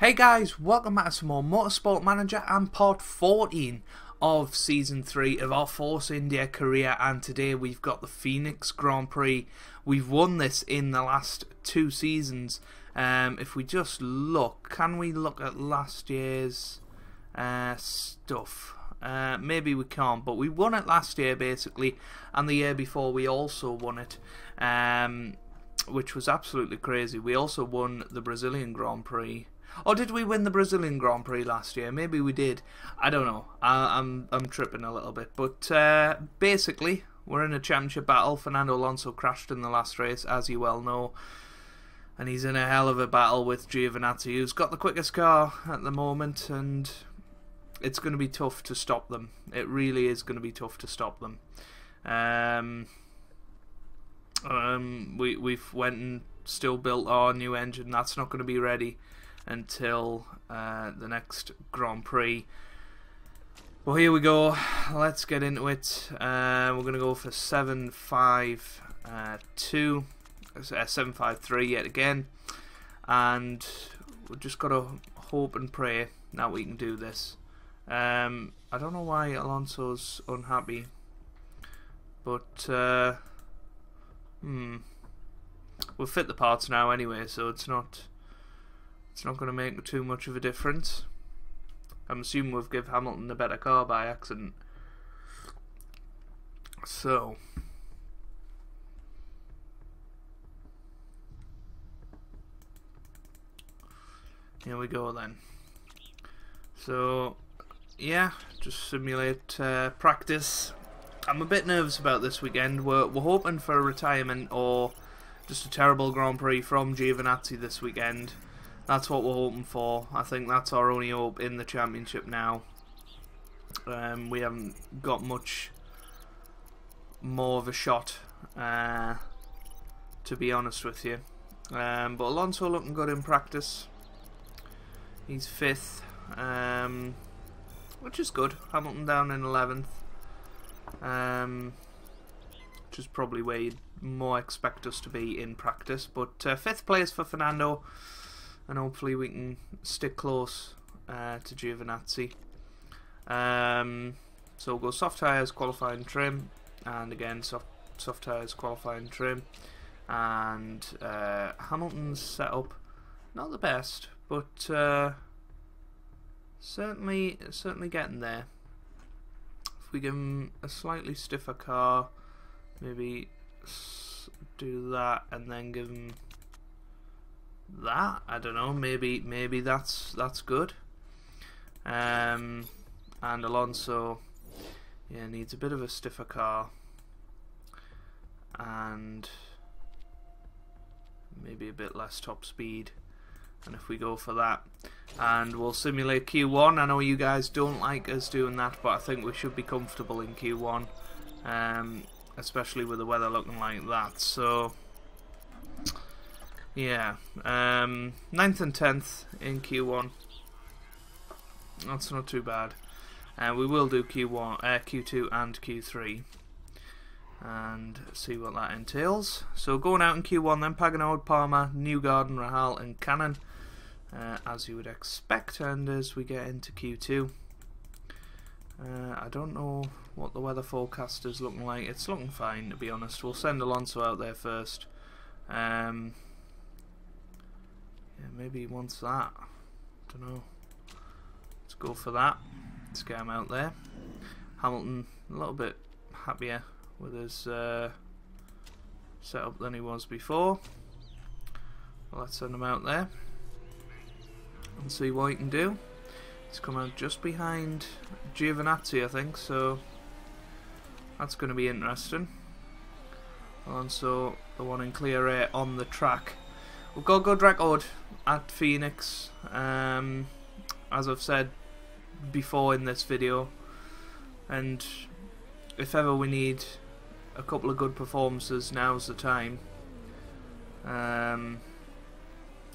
Hey guys, welcome back to some more Motorsport Manager and part 14 of Season 3 of our Force India career, and today we've got the Phoenix Grand Prix. We've won this in the last two seasons. If we just look, can we look at last year's stuff? Maybe we can't, but we won it last year basically, and the year before we also won it, which was absolutely crazy. We also won the Brazilian Grand Prix. Or did we win the Brazilian Grand Prix last year? Maybe we did. I don't know. I'm tripping a little bit. But basically, we're in a championship battle. Fernando Alonso crashed in the last race, as you well know. And he's in a hell of a battle with Giovinazzi, who's got the quickest car at the moment. And it's going to be tough to stop them. It really is going to be tough to stop them. We've went and still built our new engine. That's not going to be ready until the next Grand Prix. Well, here we go. Let's get into it. We're going to go for 753 yet again, and we've just got to hope and pray that we can do this. I don't know why Alonso's unhappy, but we'll fit the parts now anyway, so it's not going to make too much of a difference. I'm assuming we've given Hamilton a better car by accident. So here we go then. So yeah, just simulate practice. I'm a bit nervous about this weekend. We're hoping for a retirement or just a terrible Grand Prix from Giovinazzi this weekend. That's what we're hoping for. I think that's our only hope in the championship now. We haven't got much more of a shot, to be honest with you. But Alonso looking good in practice. He's 5th, which is good. Hamilton down in 11th, which is probably where you'd more expect us to be in practice. But 5th place for Fernando. And hopefully we can stick close to Giovinazzi. So we'll go soft tyres, qualifying trim, and again soft tyres, qualifying trim. And Hamilton's setup, not the best, but certainly getting there. If we give him a slightly stiffer car, maybe do that, and then give him that, I don't know, maybe that's good. And Alonso, yeah, needs a bit of a stiffer car and maybe a bit less top speed. And if we go for that, and we'll simulate Q1. I know you guys don't like us doing that, but I think we should be comfortable in Q1, especially with the weather looking like that. So yeah, 9th and 10th in Q1. That's not too bad. We will do Q1, Q2 and Q3, and see what that entails. So going out in Q1 then, Paganode, Palmer, Newgarden, Rahal and Cannon, as you would expect. And as we get into Q2, I don't know what the weather forecast is looking like. It's looking fine, to be honest. We'll send Alonso out there first. Yeah, maybe he wants that. Don't know. Let's go for that. Let's get him out there. Hamilton a little bit happier with his setup than he was before. Well, let's send him out there and see what he can do. He's come out just behind Giovinazzi, I think, so that's going to be interesting. Also, the one in clear air on the track. We've got a good record at Phoenix, as I've said before in this video, and if ever we need a couple of good performances, now's the time.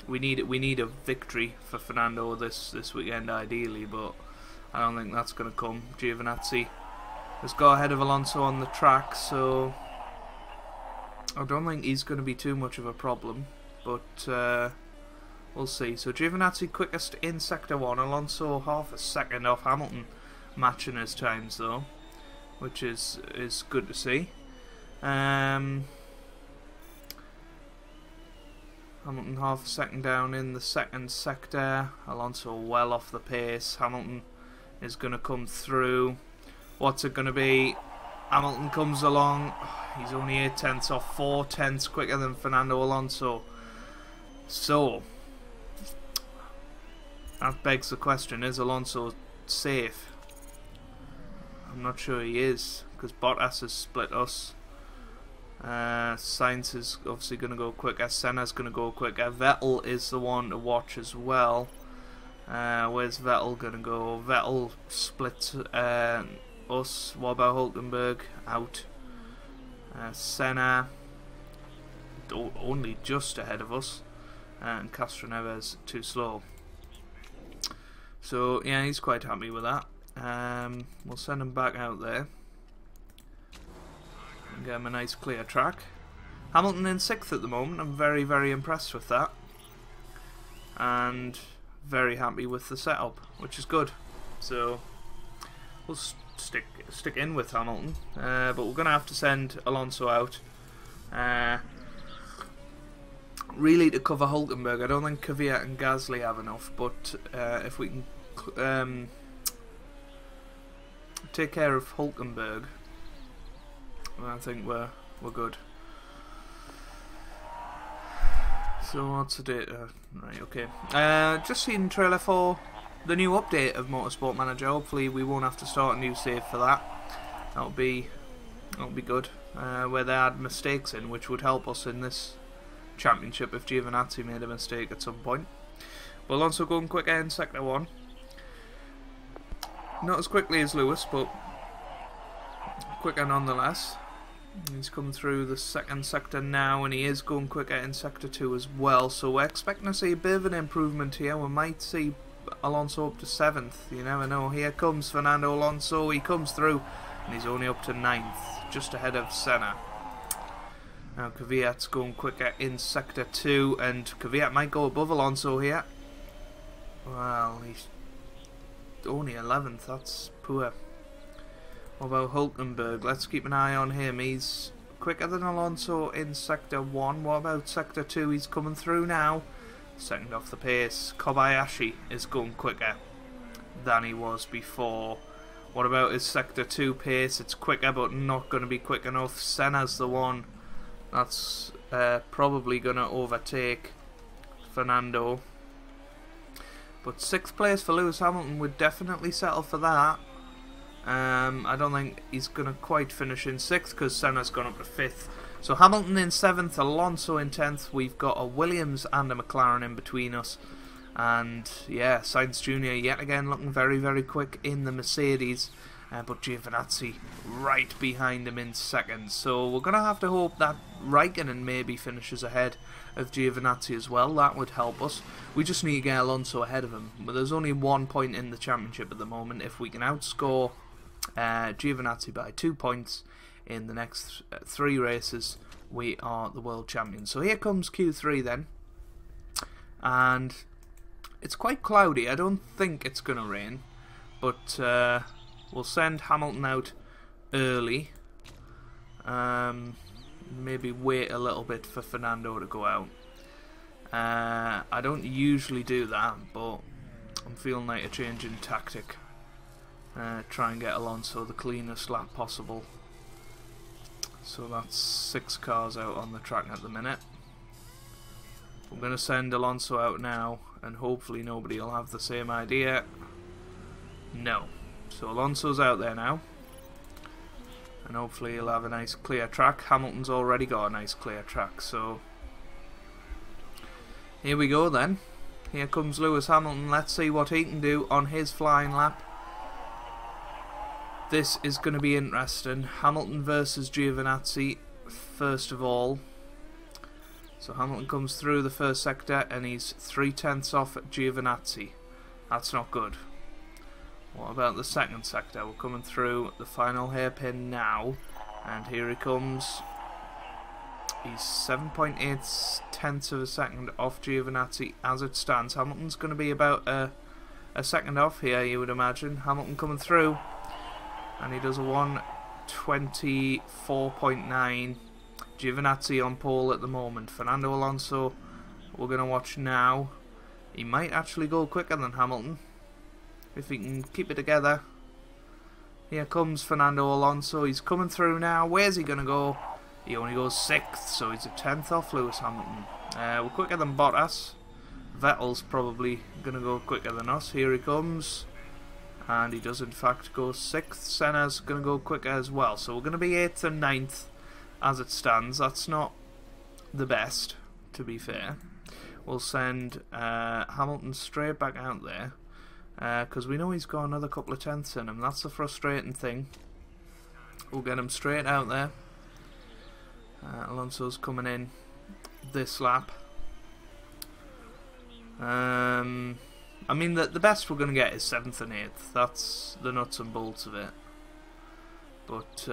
We need a victory for Fernando this weekend ideally, but I don't think that's going to come. Giovinazzi has got ahead of Alonso on the track, so I don't think he's going to be too much of a problem. But We'll see. So Giovinazzi quickest in Sector 1. Alonso half a second off Hamilton, matching his times though, which is good to see. Hamilton half a second down in the second sector. Alonso well off the pace. Hamilton is going to come through. What's it going to be? Hamilton comes along. He's only 8 tenths off, 4 tenths quicker than Fernando Alonso. So that begs the question, is Alonso safe? I'm not sure he is, because Bottas has split us. Sainz is obviously going to go quicker. Senna's going to go quicker. Vettel is the one to watch as well. Where's Vettel going to go? Vettel split us. What about Hulkenberg? Out. Senna only just ahead of us. And Castroneves too slow. So yeah, he's quite happy with that. We'll send him back out there and get him a nice clear track. Hamilton in 6th at the moment. I'm very, very impressed with that, and very happy with the setup, which is good. So we'll stick in with Hamilton, but we're going to have to send Alonso out. Really to cover Hulkenberg. I don't think Kvyat and Gasly have enough, but if we can take care of Hulkenberg, I think we're good. So what's the date? Right, okay. Just seen trailer for the new update of Motorsport Manager. Hopefully we won't have to start a new save for that. That'll be good. Where they add mistakes in, which would help us in this championship if Giovinazzi made a mistake at some point. But Alonso going quicker in Sector 1. Not as quickly as Lewis, but quicker nonetheless. He's come through the second sector now, and he is going quicker in Sector 2 as well. So we're expecting to see a bit of an improvement here. We might see Alonso up to 7th. You never know. Here comes Fernando Alonso. He comes through, and he's only up to 9th, just ahead of Senna. Now Kvyat's going quicker in Sector 2, and Kvyat might go above Alonso here. Well, he's only 11th, that's poor. What about Hulkenberg? Let's keep an eye on him. He's quicker than Alonso in Sector 1. What about Sector 2? He's coming through now. Second off the pace. Kobayashi is going quicker than he was before. What about his Sector 2 pace? It's quicker, but not going to be quick enough. Senna's the one that's probably going to overtake Fernando. But 6th place for Lewis Hamilton would definitely settle for that. I don't think he's going to quite finish in 6th because Senna's gone up to 5th. So Hamilton in 7th, Alonso in 10th. We've got a Williams and a McLaren in between us. And yeah, Sainz Jr. yet again looking very, very quick in the Mercedes. But Giovinazzi right behind him in 2nd. So we're going to have to hope that Raikkonen maybe finishes ahead of Giovinazzi as well. That would help us. We just need to get Alonso ahead of him. But there's only 1 point in the championship at the moment. If we can outscore Giovinazzi by 2 points in the next 3 races, we are the world champions. So here comes Q3 then. And it's quite cloudy. I don't think it's going to rain. But we'll send Hamilton out early. Maybe wait a little bit for Fernando to go out. I don't usually do that, but I'm feeling like a change in tactic. Try and get Alonso the cleanest lap possible. So that's 6 cars out on the track at the minute. I'm going to send Alonso out now, and hopefully nobody will have the same idea. No. So Alonso's out there now, and hopefully he'll have a nice clear track. Hamilton's already got a nice clear track, so here we go then. Here comes Lewis Hamilton. Let's see what he can do on his flying lap. This is going to be interesting. Hamilton versus Giovinazzi first of all. So Hamilton comes through the first sector and he's 3 tenths off at Giovinazzi. That's not good. What about the second sector? We're coming through the final hairpin now, and here he comes. He's 7.8 tenths of a second off Giovinazzi as it stands. Hamilton's going to be about a second off here, you would imagine. Hamilton coming through, and he does a 1:24.9. Giovinazzi on pole at the moment. Fernando Alonso, we're going to watch now. He might actually go quicker than Hamilton if he can keep it together. Here comes Fernando Alonso. He's coming through now. Where's he going to go? He only goes 6th, so he's a 10th off Lewis Hamilton. We're quicker than Bottas. Vettel's probably going to go quicker than us. Here he comes. And he does in fact go 6th. Senna's going to go quicker as well. So we're going to be 8th and 9th as it stands. That's not the best, to be fair. We'll send Hamilton straight back out there. Because we know he's got another couple of tenths in him. That's the frustrating thing. We'll get him straight out there. Alonso's coming in this lap. I mean, the best we're going to get is 7th and 8th. That's the nuts and bolts of it. But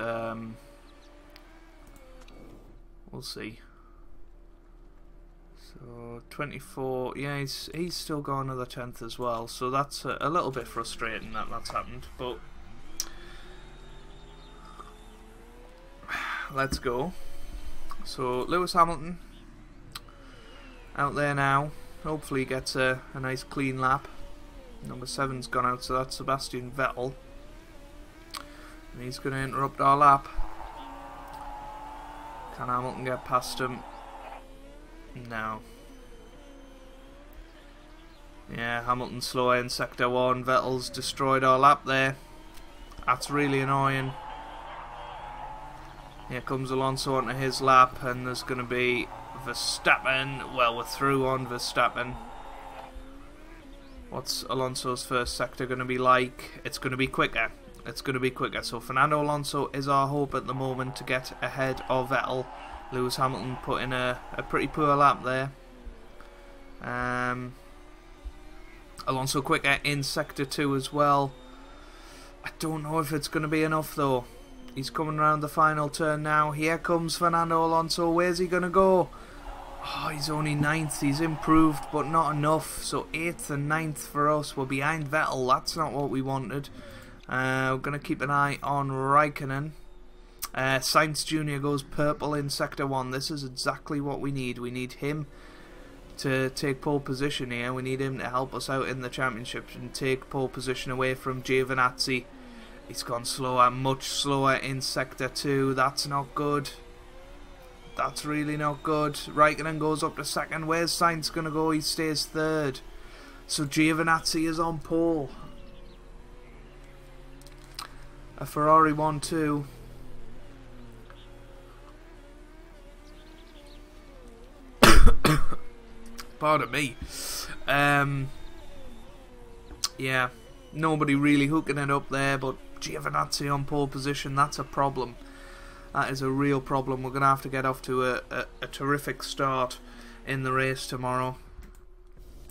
we'll see. So 24, yeah, he's still got another 10th as well. So that's a little bit frustrating that that's happened. But let's go. So Lewis Hamilton out there now. Hopefully he gets a nice clean lap. Number 7's gone out, so that's Sebastian Vettel. And he's going to interrupt our lap. Can Hamilton get past him? No. Yeah, Hamilton slower in sector 1. Vettel's destroyed our lap there. That's really annoying. Here comes Alonso onto his lap, and there's going to be Verstappen. Well, we're through on Verstappen. What's Alonso's first sector going to be like? It's going to be quicker. It's going to be quicker. So Fernando Alonso is our hope at the moment to get ahead of Vettel. Lewis Hamilton put in a pretty poor lap there. Alonso quicker in sector 2 as well. I don't know if it's going to be enough though. He's coming around the final turn now. Here comes Fernando Alonso. Where's he going to go? Oh, he's only 9th. He's improved, but not enough. So 8th and 9th for us. We're behind Vettel. That's not what we wanted. We're going to keep an eye on Raikkonen. Sainz Jr. goes purple in sector 1. This is exactly what we need. We need him to take pole position here. We need him to help us out in the championship and take pole position away from Giovinazzi. He's gone slower, much slower in sector 2. That's not good. That's really not good. Raikkonen goes up to 2nd. Where's Sainz going to go? He stays 3rd. So Giovinazzi is on pole. A Ferrari 1-2. Pardon me. Yeah, nobody really hooking it up there, but Giovinazzi on pole position, that's a problem. That is a real problem. We're going to have to get off to a terrific start in the race tomorrow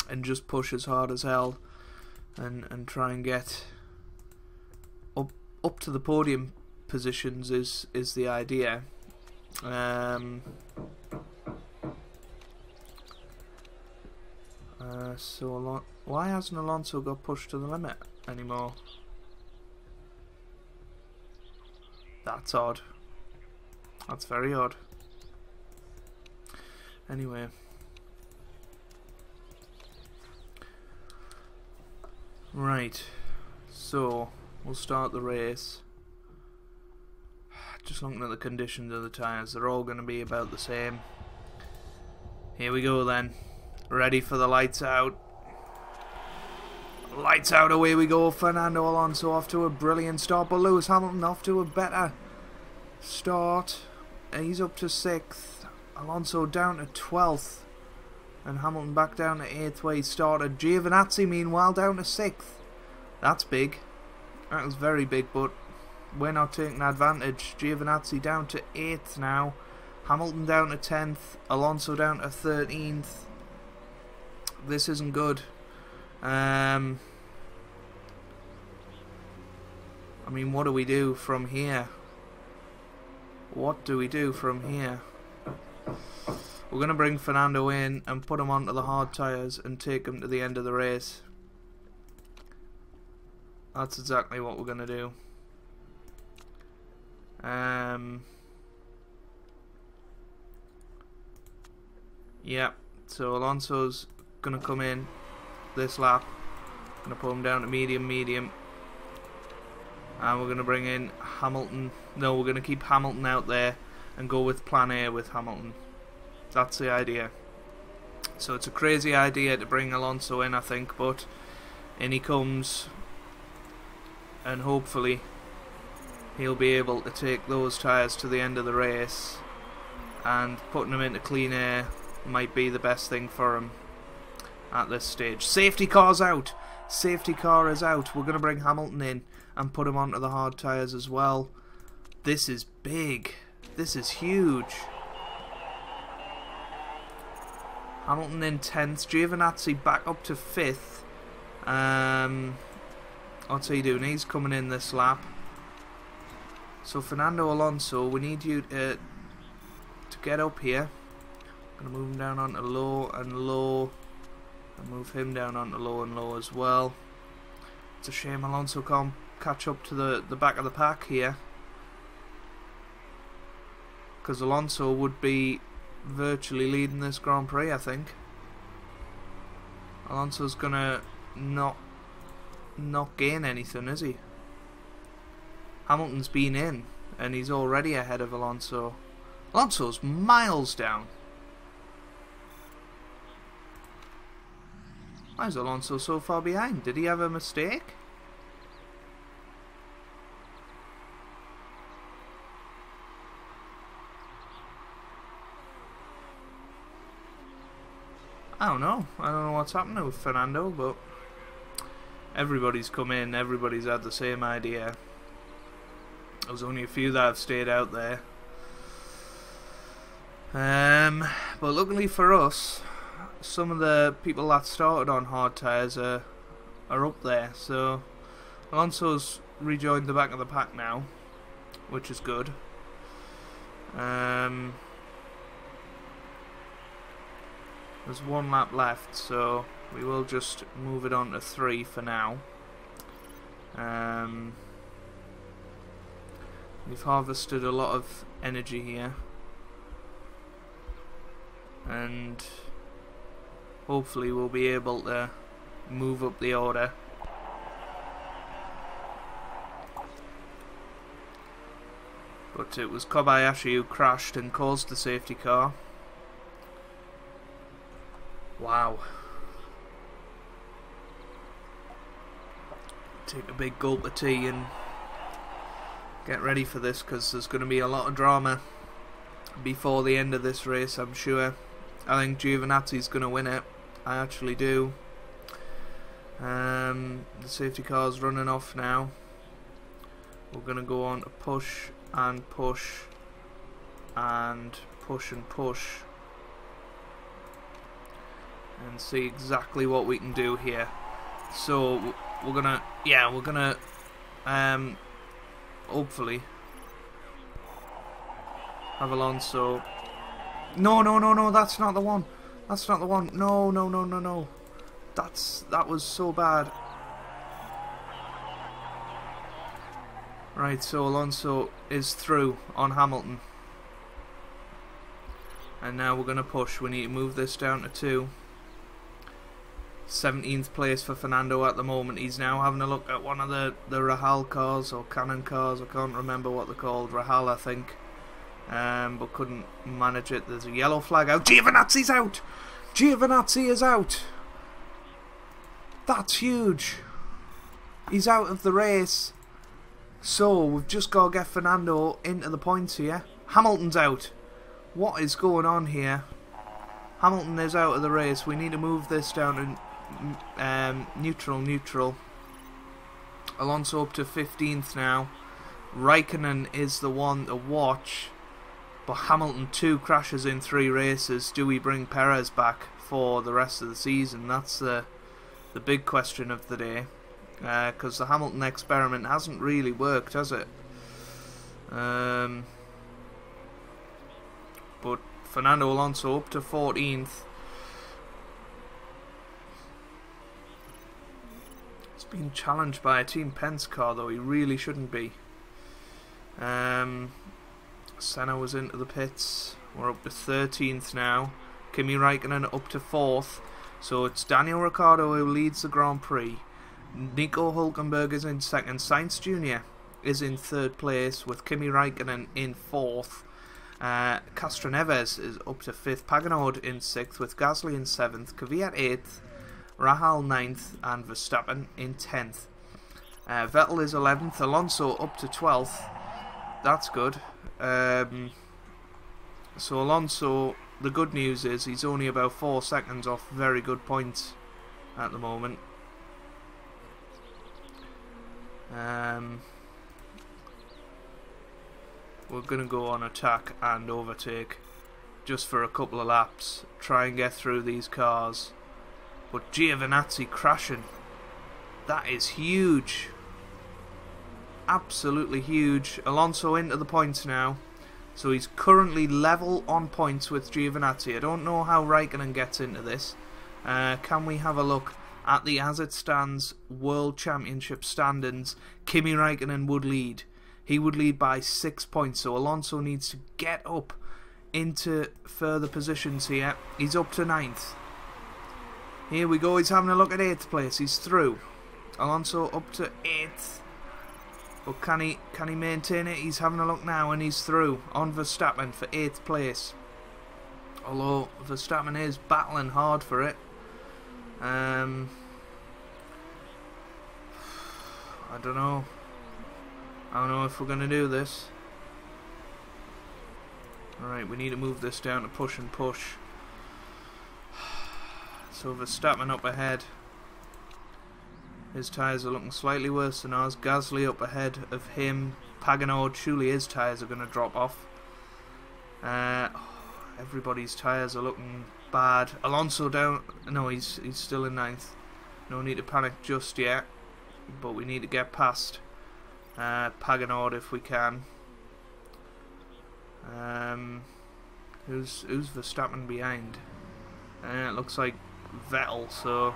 and just push as hard as hell and try and get up to the podium positions is the idea. So why hasn't Alonso got pushed to the limit anymore? That's odd. That's very odd. Anyway. Right. So, we'll start the race. Just looking at the conditions of the tyres, they're all going to be about the same. Here we go then. Ready for the lights out. Lights out, away we go. Fernando Alonso off to a brilliant start, but Lewis Hamilton off to a better start. He's up to 6th. Alonso down to 12th. And Hamilton back down to 8th where he started. Giovinazzi meanwhile down to 6th. That's big. That was very big, but we're not taking advantage. Giovinazzi down to 8th now. Hamilton down to 10th. Alonso down to 13th. This isn't good. I mean, what do we do from here? What do we do from here? We're going to bring Fernando in and put him onto the hard tyres and take him to the end of the race. That's exactly what we're going to do. Yeah, so Alonso's going to come in this lap. Going to put him down to medium. And we're going to bring in Hamilton. No, we're going to keep Hamilton out there and go with plan A with Hamilton. That's the idea. So it's a crazy idea to bring Alonso in, I think, but in he comes, and hopefully he'll be able to take those tyres to the end of the race, and putting him into clean air might be the best thing for him at this stage. Safety car's out. Safety car is out. We're going to bring Hamilton in and put him onto the hard tyres as well. This is big. This is huge. Hamilton in 10th. Giovinazzi back up to 5th. What's he doing? He's coming in this lap. So Fernando Alonso, we need you to get up here. I'm going to move him down onto low and low. And move him down onto low and low as well. It's a shame Alonso can't catch up to the back of the pack here. Because Alonso would be virtually leading this Grand Prix, I think. Alonso's gonna not gain anything, is he? Hamilton's been in and he's already ahead of Alonso. Alonso's miles down. Why is Alonso so far behind? Did he have a mistake? I don't know. I don't know what's happening with Fernando, but everybody's come in, everybody's had the same idea. There's only a few that have stayed out there. But luckily for us, some of the people that started on hard tyres are up there. So Alonso's rejoined the back of the pack now, which is good. There's one lap left, so we will just move it on to 3 for now. We've harvested a lot of energy here, and hopefully we'll be able to move up the order. But it was Kobayashi who crashed and caused the safety car. Wow. Take a big gulp of tea and get ready for this, because there's going to be a lot of drama before the end of this race, I'm sure. I think Giovinazzi's going to win it. I actually do. The safety car's running off now. We're going to go on to push and push and push and push and see exactly what we can do here. So we're gonna, hopefully have Alonso. No, that's not the one. That's not the one. No. That was so bad. Right, so Alonso is through on Hamilton. And now we're going to push. We need to move this down to 2. 17th place for Fernando at the moment. He's now having a look at one of the Rahal cars, or Cannon cars. I can't remember what they're called. Rahal, I think. But couldn't manage it. There's a yellow flag out. Giovinazzi's out! Giovinazzi is out! That's huge. He's out of the race. So we've just got to get Fernando into the points here. Hamilton's out. What is going on here? Hamilton is out of the race. We need to move this down to neutral. Alonso up to 15th now. Raikkonen is the one to watch. But Hamilton 2 crashes in 3 races. Do we bring Perez back for the rest of the season? That's the big question of the day. Because the Hamilton experiment hasn't really worked, has it? But Fernando Alonso up to 14th. He's being challenged by a Team Pence car, though he really shouldn't be. Senna was into the pits. We're up to 13th now. Kimi Raikkonen up to 4th. So it's Daniel Ricciardo who leads the Grand Prix. Nico Hülkenberg is in 2nd. Sainz Jr. is in 3rd place with Kimi Raikkonen in 4th. Castroneves is up to 5th. Pagenaude in 6th with Gasly in 7th. Kvyat 8th. Rahal 9th and Verstappen in 10th. Vettel is 11th. Alonso up to 12th. That's good. So Alonso, the good news is he's only about 4 seconds off very good points at the moment. We're going to go on attack and overtake just for a couple of laps, try and get through these cars. But Giovinazzi crashing, that is huge, absolutely huge. Alonso into the points now, so he's currently level on points with Giovinazzi. I don't know how Raikkonen gets into this. Can we have a look at the as it stands World Championship standings? Kimi Raikkonen would lead. He would lead by 6 points, so Alonso needs to get up into further positions here. He's up to 9th. Here we go, he's having a look at 8th place. He's through. Alonso up to 8th. But can he maintain it? He's having a look now and he's through on Verstappen for 8th place. Although Verstappen is battling hard for it. I don't know. I don't know if we're going to do this. Alright, we need to move this down to push and push. So Verstappen up ahead. His tyres are looking slightly worse than ours. Gasly up ahead of him. Pagenaude, surely his tyres are going to drop off. Everybody's tyres are looking bad. Alonso down. No, he's still in 9th. No need to panic just yet. But we need to get past Pagenaude if we can. Who's Verstappen behind? It looks like Vettel, so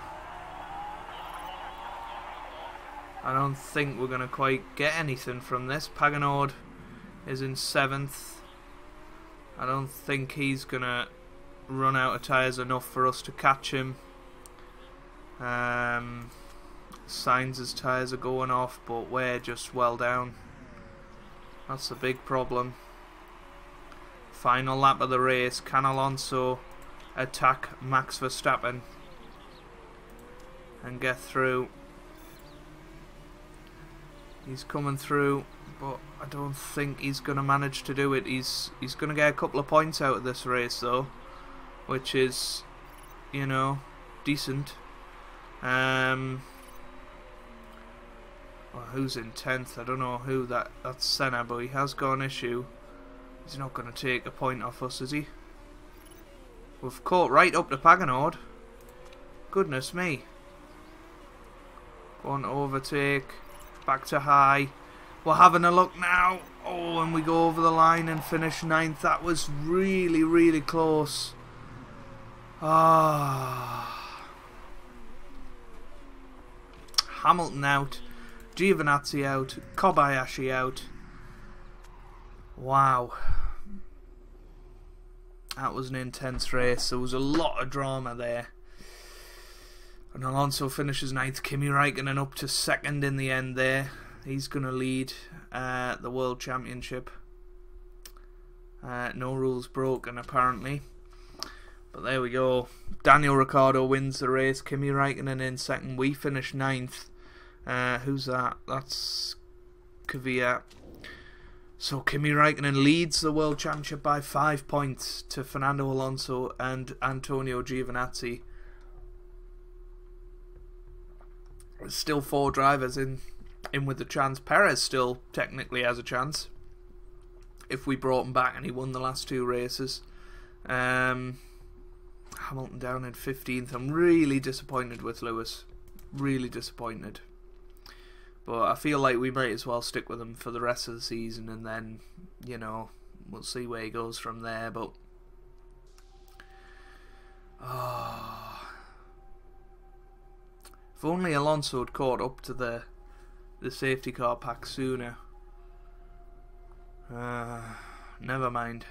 I don't think we're going to quite get anything from this. Pagenaude is in 7th. I don't think he's going to run out of tyres enough for us to catch him. Sainz's tyres are going off, but we're just well down. That's the big problem. Final lap of the race. Can Alonso attack Max Verstappen and get through? He's coming through, but I don't think he's going to manage to do it. He's going to get a couple of points out of this race though, which is, you know, decent. Well, who's in 10th? I don't know who that's Senna, but he has got an issue. He's not going to take a point off us, is he? We've caught right up to Pagenaude. Goodness me. Go on to overtake. Back to high. We're having a look now. Oh, and we go over the line and finish 9th. That was really, really close. Hamilton out. Giovinazzi out. Kobayashi out. Wow. That was an intense race. There was a lot of drama there. And Alonso finishes 9th. Kimi Raikkonen up to 2nd in the end there. He's going to lead the World Championship. No rules broken apparently. But there we go. Daniel Ricciardo wins the race. Kimi Raikkonen in 2nd. We finish 9th. Who's that? That's Kvyat. So Kimi Raikkonen leads the World Championship by 5 points to Fernando Alonso and Antonio Giovinazzi. There's still 4 drivers in with the chance. Perez still technically has a chance if we brought him back and he won the last 2 races. Hamilton down in 15th. I'm really disappointed with Lewis. Really disappointed. But I feel like we might as well stick with him for the rest of the season, and then, you know, we'll see where he goes from there. But Oh. If only Alonso had caught up to the safety car pack sooner. Never mind.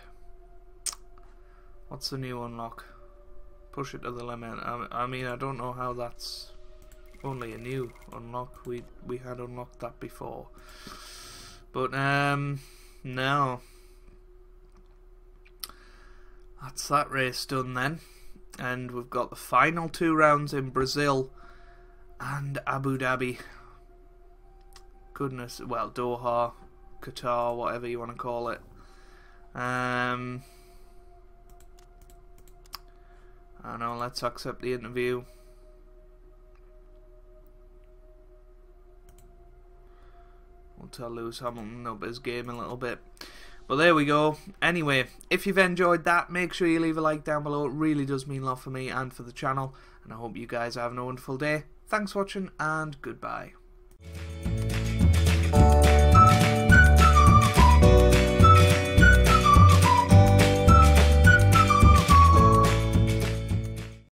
What's the new unlock? Push it to the limit. I mean, I don't know how that's only a new unlock. We had unlocked that before. But no. That's that race done then. And we've got the final 2 rounds in Brazil and Abu Dhabi. Goodness, well, Doha, Qatar, whatever you want to call it. I don't know, let's accept the interview. We'll tell Lewis Hamilton up his game a little bit. But there we go. Anyway, if you've enjoyed that, make sure you leave a like down below. It really does mean a lot for me and for the channel. And I hope you guys are having a wonderful day. Thanks for watching and goodbye.